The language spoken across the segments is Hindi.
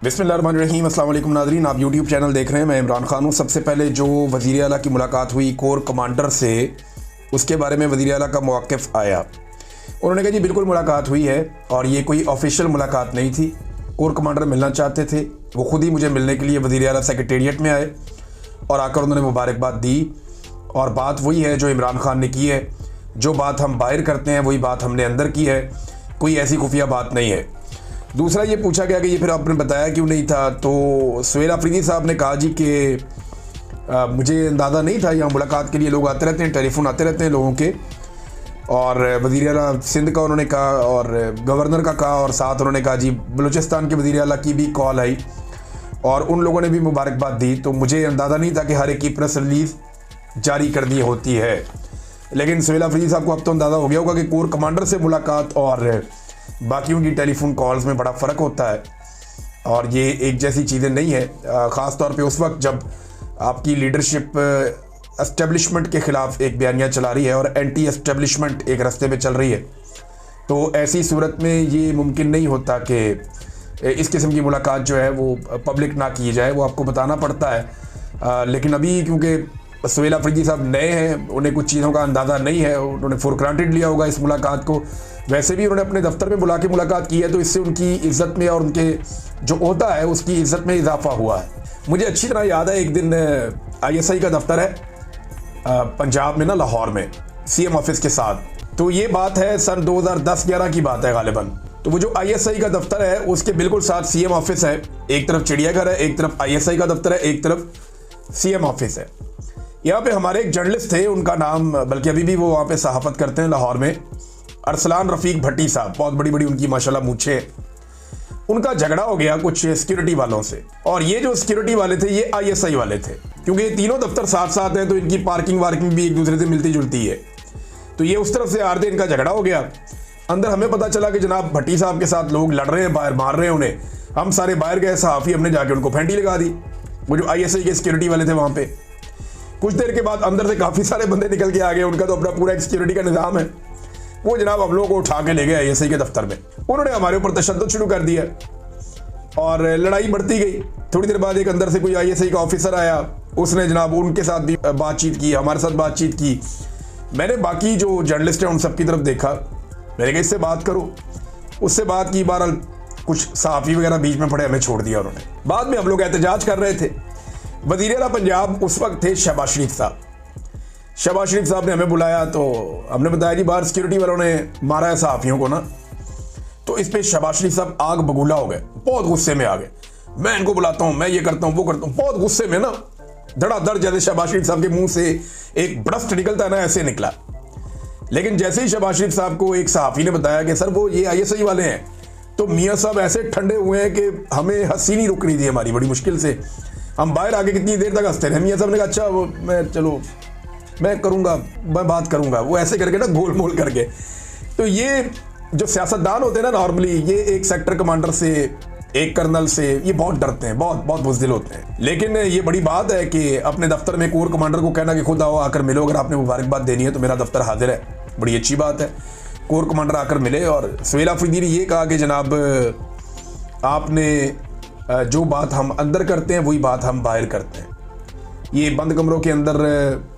बिस्मिल्लाहिर्रहमानिर्रहीम, अस्सलाम वालेकुम नाज़रीन। आप यूट्यूब चैनल देख रहे हैं, मैं इमरान खान हूँ। सबसे पहले जो वज़ीर आला की मुलाकात हुई कोर कमांडर से, उसके बारे में वज़ीर आला का मौक़िफ़ आया। उन्होंने कहा जी बिल्कुल मुलाकात हुई है और ये कोई ऑफिशियल मुलाकात नहीं थी। कोर कमांडर मिलना चाहते थे, वो ख़ुद ही मुझे मिलने के लिए वज़ीर आला सेक्रेटेरिएट में आए और आकर उन्होंने मुबारकबाद दी। और बात वही है जो इमरान खान ने की है, जो बात हम बाहर करते हैं वही बात हमने अंदर की है, कोई ऐसी खुफिया बात नहीं है। दूसरा ये पूछा गया कि ये फिर आपने बताया क्यों नहीं था, तो सुहेल अफरीदी साहब ने कहा जी कि मुझे अंदाज़ा नहीं था, यहाँ मुलाकात के लिए लोग आते रहते हैं, टेलीफोन आते रहते हैं लोगों के। और वज़ीर आला सिंध का उन्होंने कहा और गवर्नर का कहा और साथ उन्होंने कहा जी बलूचिस्तान के वज़ीर आला की भी कॉल आई और उन लोगों ने भी मुबारकबाद दी। तो मुझे अंदाज़ा नहीं था कि हर एक की प्रेस रिलीज़ जारी कर दी होती है। लेकिन सुहेल अफरीदी साहब को अब तो अंदाज़ा हो गया होगा कि कोर कमांडर से मुलाकात और बाकियों की टेलीफोन कॉल्स में बड़ा फ़र्क होता है और ये एक जैसी चीज़ें नहीं है। ख़ास तौर पे उस वक्त जब आपकी लीडरशिप एस्टेब्लिशमेंट के ख़िलाफ़ एक बयानिया चला रही है और एंटी एस्टेब्लिशमेंट एक रास्ते पे चल रही है, तो ऐसी सूरत में ये मुमकिन नहीं होता कि इस किस्म की मुलाकात जो है वो पब्लिक ना की जाए, वो आपको बताना पड़ता है। लेकिन अभी क्योंकि सुहेल अफरीदी साहब नए हैं, उन्हें कुछ चीज़ों का अंदाज़ा नहीं है, उन्होंने फॉर ग्रांटेड लिया होगा इस मुलाकात को। वैसे भी उन्होंने अपने दफ्तर में बुला के मुलाकात की है, तो इससे उनकी इज़्ज़त में और उनके जो ओहदा है उसकी इज़्ज़त में इजाफा हुआ है। मुझे अच्छी तरह याद है, एक दिन ISI का दफ्तर है पंजाब में ना, लाहौर में, CM ऑफिस के साथ। तो ये बात है सन 2010-11 की बात है गालिबन। तो वो जो ISI का दफ्तर है उसके बिल्कुल साथ CM ऑफिस है। एक तरफ चिड़ियाघर है, एक तरफ ISI का दफ्तर है, एक तरफ CM ऑफिस है। यहाँ पे हमारे एक जर्नलिस्ट थे, उनका नाम, बल्कि अभी भी वो वहाँ पे सहाफ़त करते हैं लाहौर में, अरसलान रफ़ीक भट्टी साहब। बहुत बड़ी बड़ी उनकी माशाल्लाह मूछें। उनका झगड़ा हो गया कुछ सिक्योरिटी वालों से, और ये जो सिक्योरिटी वाले थे ये ISI वाले थे। क्योंकि ये तीनों दफ्तर साथ साथ हैं तो इनकी पार्किंग वार्किंग भी एक दूसरे से मिलती जुलती है। तो ये उस तरफ से आ रहे थे, इनका झगड़ा हो गया। अंदर हमें पता चला कि जनाब भट्टी साहब के साथ लोग लड़ रहे हैं, बाहर मार रहे हैं उन्हें। हम सारे बाहर गए, सहाफ़ी, हमने जाके उनको फेंटी लगा दी, वो जो ISI के सिक्योरिटी वाले थे वहाँ पे। कुछ देर के बाद अंदर से काफ़ी सारे बंदे निकल के आ गए, उनका तो अपना पूरा एक सिक्योरिटी का निज़ाम है। वो जनाब हम लोगों को उठा के ले गए ISI के दफ्तर में। उन्होंने हमारे ऊपर तशद्दुद शुरू कर दिया और लड़ाई बढ़ती गई। थोड़ी देर बाद एक अंदर से कोई ISI का ऑफिसर आया, उसने जनाब उनके साथ भी बातचीत की, हमारे साथ बातचीत की। मैंने बाकी जो जर्नलिस्ट हैं उन सब की तरफ देखा, मैंने कहा इससे बात करो। उससे बात की, बहरहाल कुछ सहाफ़ी वगैरह बीच में पड़े, हमें छोड़ दिया उन्होंने। बाद में हम लोग एहतजाज कर रहे थे। वज़ीर आला पंजाब उस वक्त थे शहबाज शरीफ साहब। शहबाज शरीफ साहब ने हमें बुलाया तो हमने बताया जी बाहर सिक्योरिटी वालों ने मारा है सहाफ़ियों को ना। तो इस पे शहबाज शरीफ साहब आग बगूला हो गए, बहुत गुस्से में आ गए। मैं इनको बुलाता हूँ, मैं ये करता हूँ, वो करता हूँ, बहुत गुस्से में ना, धड़ाधड़ जैसे शहबाज शरीफ साहब के मुंह से एक ब्रस्ट निकलता है ना, ऐसे निकला। लेकिन जैसे ही शहबाज शरीफ साहब को एक सहाफ़ी ने बताया कि सर वो ये ISI वाले हैं, तो मियाँ साहब ऐसे ठंडे हुए हैं कि हमें हंसी नहीं रुक रही थी हमारी, बड़ी मुश्किल से हम बाहर आके कितनी देर तक हंसते रहे। मियाँ साहब ने कहा अच्छा वो मैं करूँगा, मैं बात करूँगा, वो ऐसे करके ना गोल मोल करके। तो ये जो सियासतदान होते हैं ना, नॉर्मली ये एक सेक्टर कमांडर से, एक कर्नल से, ये बहुत डरते हैं, बहुत बहुत बुज़दिल होते हैं। लेकिन ये बड़ी बात है कि अपने दफ्तर में कोर कमांडर को कहना कि खुद आओ आकर मिलो, अगर आपने मुबारकबाद देनी है तो मेरा दफ्तर हाजिर है, बड़ी अच्छी बात है। कोर कमांडर आकर मिले और सुहेल अफरीदी ने ये कहा कि जनाब आपने जो बात हम अंदर करते हैं वही बात हम बाहर करते हैं। ये बंद कमरों के अंदर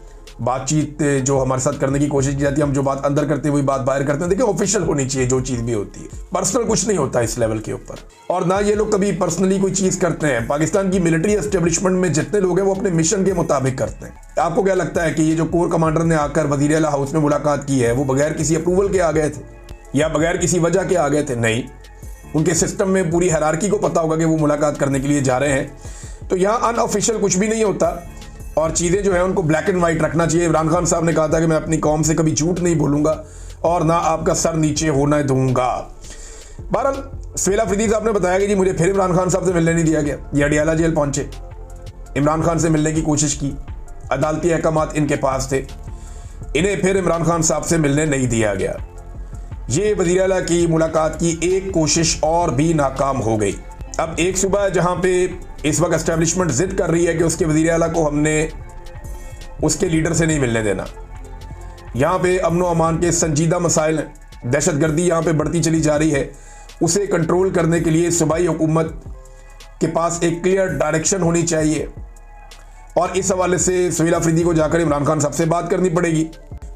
बातचीत जो हमारे साथ करने की कोशिश की जाती है, हम जो बात अंदर करते हैं वही बात बाहर करते हैं। देखिए ऑफिशियल होनी चाहिए जो चीज़ भी होती है, पर्सनल कुछ नहीं होता इस लेवल के ऊपर। और ना ये लोग कभी पर्सनली कोई चीज़ करते हैं। पाकिस्तान की मिलिट्री एस्टेब्लिशमेंट में जितने लोग हैं वो अपने मिशन के मुताबिक करते हैं। आपको क्या लगता है कि ये जो कोर कमांडर ने आकर वज़ीर आला हाउस में मुलाकात की है वो बगैर किसी अप्रूवल के आ गए थे या बगैर किसी वजह के आ गए थे? नहीं, उनके सिस्टम में पूरी हायरार्की को पता होगा कि वो मुलाकात करने के लिए जा रहे हैं। तो यहाँ अनऑफिशियल कुछ भी नहीं होता और चीज़ें जो है उनको ब्लैक एंड वाइट रखना चाहिए। इमरान खान साहब ने कहा था कि मैं अपनी कौम से कभी झूठ नहीं बोलूँगा और ना आपका सर नीचे होने दूंगा। बहरहाल सुहेल अफरीदी साहब ने बताया कि जी मुझे फिर इमरान खान साहब से मिलने नहीं दिया गया। ये अडियाला जेल पहुँचे, इमरान खान से मिलने की कोशिश की, अदालती अहकामात इनके पास थे, इन्हें फिर इमरान खान साहब से मिलने नहीं दिया गया। ये वज़ीर आला की मुलाकात की एक कोशिश और भी नाकाम हो गई। अब एक सूबा है जहाँ पे इस वक्त एस्टेब्लिशमेंट जिद कर रही है कि उसके वज़ीर आला को हमने उसके लीडर से नहीं मिलने देना। यहाँ पे अमन व अमान के संजीदा मसाइल हैं, दहशत गर्दी यहाँ पे बढ़ती चली जा रही है, उसे कंट्रोल करने के लिए सूबाई हुकूमत के पास एक क्लियर डायरेक्शन होनी चाहिए और इस हवाले से सुहेल अफरीदी को जाकर इमरान खान साहब से बात करनी पड़ेगी।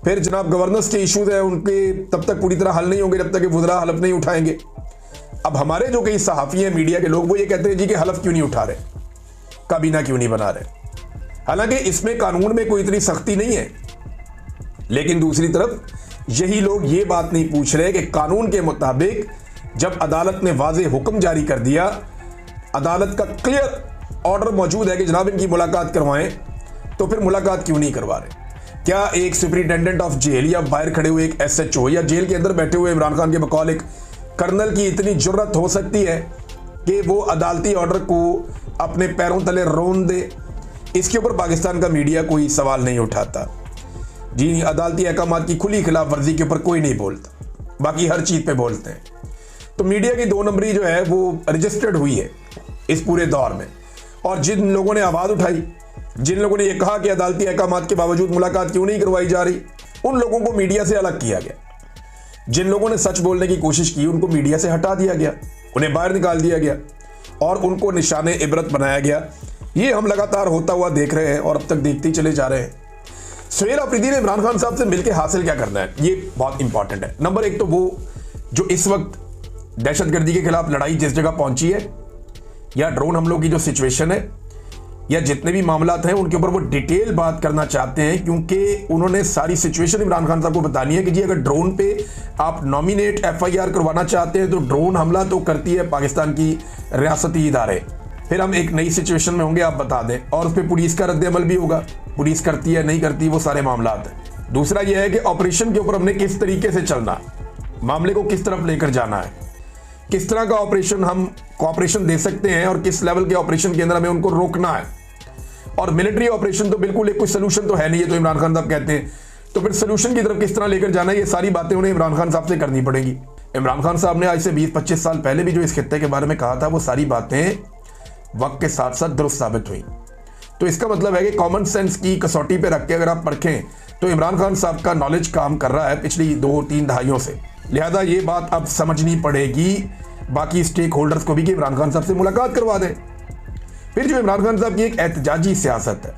फिर जनाब गवर्नेंस के इश्यूज हैं उनके तब तक पूरी तरह हल नहीं होंगे जब तक कि वज़रा हलफ नहीं उठाएंगे। अब हमारे जो कई सहाफ़ी हैं, मीडिया के लोग, वो ये कहते हैं जी कि हलफ क्यों नहीं उठा रहे, काबीना क्यों नहीं बना रहे। हालांकि इसमें कानून में कोई इतनी सख्ती नहीं है, लेकिन दूसरी तरफ यही लोग ये बात नहीं पूछ रहे कि कानून के मुताबिक जब अदालत ने वाज़ेह हुक्म जारी कर दिया, अदालत का क्लियर ऑर्डर मौजूद है कि जनाब इनकी मुलाकात करवाएं, तो फिर मुलाकात क्यों नहीं करवा रहे। क्या एक सुपरिटेंडेंट ऑफ जेल या बाहर खड़े हुए एक SHO या जेल के अंदर बैठे हुए इमरान खान के बकौल एक कर्नल की इतनी जुर्रत हो सकती है कि वो अदालती ऑर्डर को अपने पैरों तले रोन दे। इसके ऊपर पाकिस्तान का मीडिया कोई सवाल नहीं उठाता जी। अदालती अहकाम की खुली खिलाफ वर्जी के ऊपर कोई नहीं बोलता, बाकी हर चीज़ पे बोलते हैं। तो मीडिया की 2 नंबरी जो है वो रजिस्टर्ड हुई है इस पूरे दौर में। और जिन लोगों ने आवाज़ उठाई, जिन लोगों ने ये कहा कि अदालती अहकाम के बावजूद मुलाकात क्यों नहीं करवाई जा रही, उन लोगों को मीडिया से अलग किया गया। जिन लोगों ने सच बोलने की कोशिश की उनको मीडिया से हटा दिया गया, उन्हें बाहर निकाल दिया गया और उनको निशाने इबरत बनाया गया। ये हम लगातार होता हुआ देख रहे हैं और अब तक देखते ही चले जा रहे हैं। सुहेल अफरीदी ने इमरान खान साहब से मिलकर हासिल क्या करना है, ये बहुत इंपॉर्टेंट है। नंबर 1 तो वो जो इस वक्त दहशतगर्दी के खिलाफ लड़ाई जिस जगह पहुंची है, या ड्रोन हमलों की जो सिचुएशन है, या जितने भी मामलात हैं उनके ऊपर वो डिटेल बात करना चाहते हैं, क्योंकि उन्होंने सारी सिचुएशन इमरान खान साहब को बतानी है कि जी अगर ड्रोन पे आप नॉमिनेट FIR करवाना चाहते हैं तो ड्रोन हमला तो करती है पाकिस्तान की रियासती इदारे। फिर हम एक नई सिचुएशन में होंगे, आप बता दें, और उस पर पुलिस का रद्द-ए-अमल भी होगा, पुलिस करती है नहीं करती, वो सारे मामलात हैं। दूसरा यह है कि ऑपरेशन के ऊपर हमने किस तरीके से चलना, मामले को किस तरफ लेकर जाना है, किस तरह का ऑपरेशन हम कोऑपरेशन दे सकते हैं और किस लेवल के ऑपरेशन के अंदर हमें उनको रोकना है। और मिलिट्री ऑपरेशन तो बिल्कुल एक कोई सोल्यूशन तो है नहीं, ये तो इमरान खान साहब कहते हैं, तो फिर सोल्यूशन की तरफ किस तरह लेकर जाना है, ये सारी बातें उन्हें इमरान खान साहब से करनी पड़ेगी। इमरान खान साहब ने आज से 20-25 साल पहले भी जो इस खित्ते के बारे में कहा था, वो सारी बातें वक्त के साथ साथ दुरुस्त साबित हुई। तो इसका मतलब है कि कॉमन सेंस की कसौटी पे रख के अगर आप परखें तो इमरान खान साहब का नॉलेज काम कर रहा है पिछली 2-3 दहाइयों से। लिहाजा ये बात अब समझनी पड़ेगी बाकी स्टेक होल्डर्स को भी कि इमरान खान साहब से मुलाकात करवा दें। फिर जो इमरान खान साहब की एक एहतजाजी सियासत है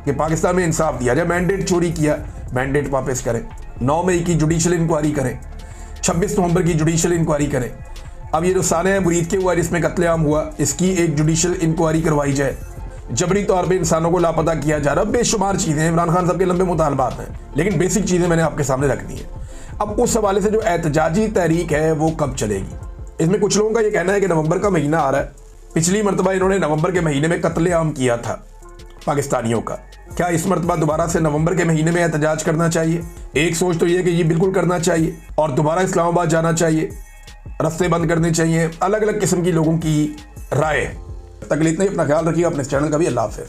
कि पाकिस्तान में इंसाफ दिया जाए, मैंडेट चोरी किया, मैंडेट वापस करें, 9 मई की जुडिशल इंक्वायरी करें, 26 नवंबर की जुडिशल इंक्वायरी करें। अब ये जो साने मुरीद के हुआ जिसमें कत्लेआम हुआ, इसकी एक जुडिशल इंक्वायरी करवाई जाए। जबरी तौर पे इंसानों को लापता किया जा रहा, बेशुमार चीज़ें, इमरान खान साहब के लंबे मुतालबात हैं, लेकिन बेसिक चीज़ें मैंने आपके सामने रखनी है। अब उस हवाले से जो एहतजाजी तहरीक है वो कब चलेगी, इसमें कुछ लोगों का ये कहना है कि नवंबर का महीना आ रहा है। पिछली मरतबा इन्होंने नवंबर के महीने में कत्लेआम किया था पाकिस्तानियों का, क्या इस मरतबा दोबारा से नवंबर के महीने में एहतजाज करना चाहिए? एक सोच तो ये कि ये बिल्कुल करना चाहिए और दोबारा इस्लामाबाद जाना चाहिए, रास्ते बंद करने चाहिए। अलग अलग किस्म की लोगों की राय है। तक इतना ही, अपना ख्याल रखिए, अपने चैनल का भी। अल्लाह हाफ़िज़।